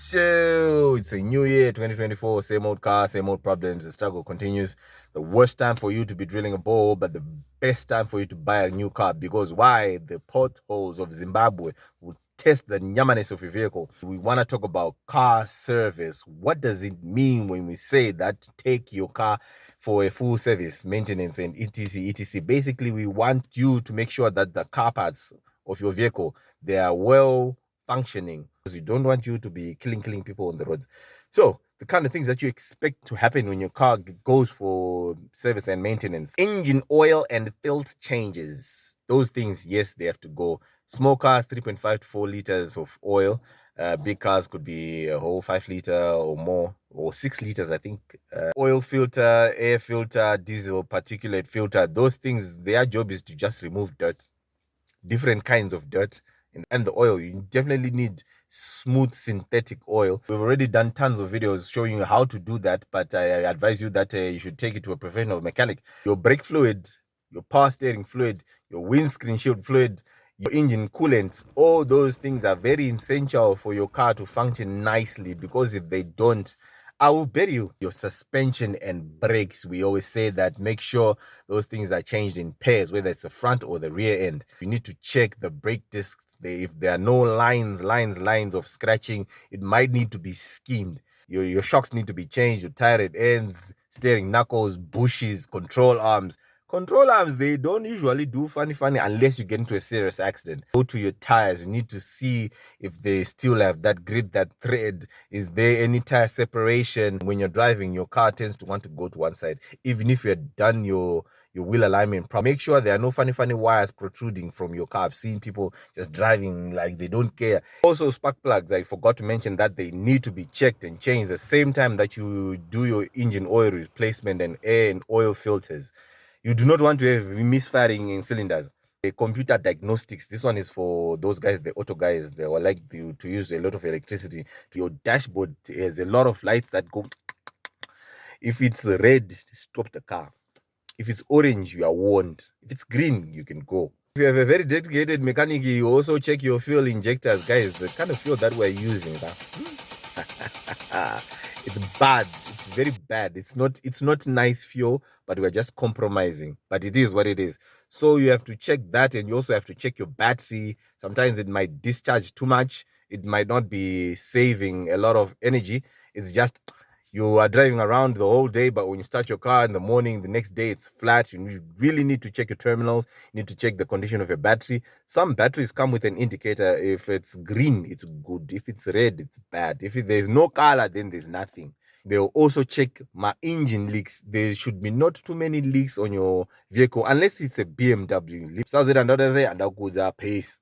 So it's a new year, 2024, same old car, same old problems. The struggle continues. The worst time for you to be drilling a ball, but the best time for you to buy a new car. Because why? The potholes of Zimbabwe will test the nyamaness of your vehicle. We want to talk about car service. What does it mean when we say that take your car for a full service, maintenance, and etc, etc? Basically, we want you to make sure that the car parts of your vehicle, they are well functioning, because we don't want you to be killing people on the roads. So the kind of things that you expect to happen when your car goes for service and maintenance: engine oil and filter changes. Those things, yes, they have to go. Small cars, 3.5 to 4 liters of oil. Big cars could be a whole 5 liter or more, or 6 liters, I think. Oil filter, air filter, diesel particulate filter. Those things, their job is to just remove dirt, different kinds of dirt. And the oil, you definitely need smooth synthetic oil. We've already done tons of videos showing you how to do that, but I advise you that you should take it to a professional mechanic. Your brake fluid, your power steering fluid, your windscreen shield fluid, your engine coolant, all those things are very essential for your car to function nicely, because if they don't, I will bet you your suspension and brakes. We always say that make sure those things are changed in pairs, whether it's the front or the rear end. You need to check the brake discs. If there are no lines of scratching, it might need to be schemed. Your shocks need to be changed, your tire ends, steering knuckles, bushes, control arms. Control arms, they don't usually do funny unless you get into a serious accident. Go to your tires. You need to see if they still have that grip, that thread. Is there any tire separation? When you're driving, your car tends to want to go to one side, even if you've done your wheel alignment. Make sure there are no funny wires protruding from your car. I've seen people just driving like they don't care. Also, spark plugs, I forgot to mention that they need to be checked and changed the same time that you do your engine oil replacement and air and oil filters. You do not want to have misfiring in cylinders. A computer diagnostics, this one is for those guys, the auto guys. They will like to use a lot of electricity. Your dashboard has a lot of lights that go. If it's red, stop the car. If it's orange, you are warned. If it's green, you can go. If you have a very dedicated mechanic, you also check your fuel injectors. Guys, the kind of fuel that we're using, it's bad. It's very bad. It's not nice fuel, but we're just compromising. But it is what it is. So you have to check that, and you also have to check your battery. Sometimes it might discharge too much. It might not be saving a lot of energy. It's just you are driving around the whole day, but when you start your car in the morning, the next day it's flat. You really need to check your terminals. You need to check the condition of your battery. Some batteries come with an indicator. If it's green, it's good. If it's red, it's bad. If there's no color, then there's nothing. They'll also check my engine leaks. There should be not too many leaks on your vehicle, unless it's a BMW. Peace.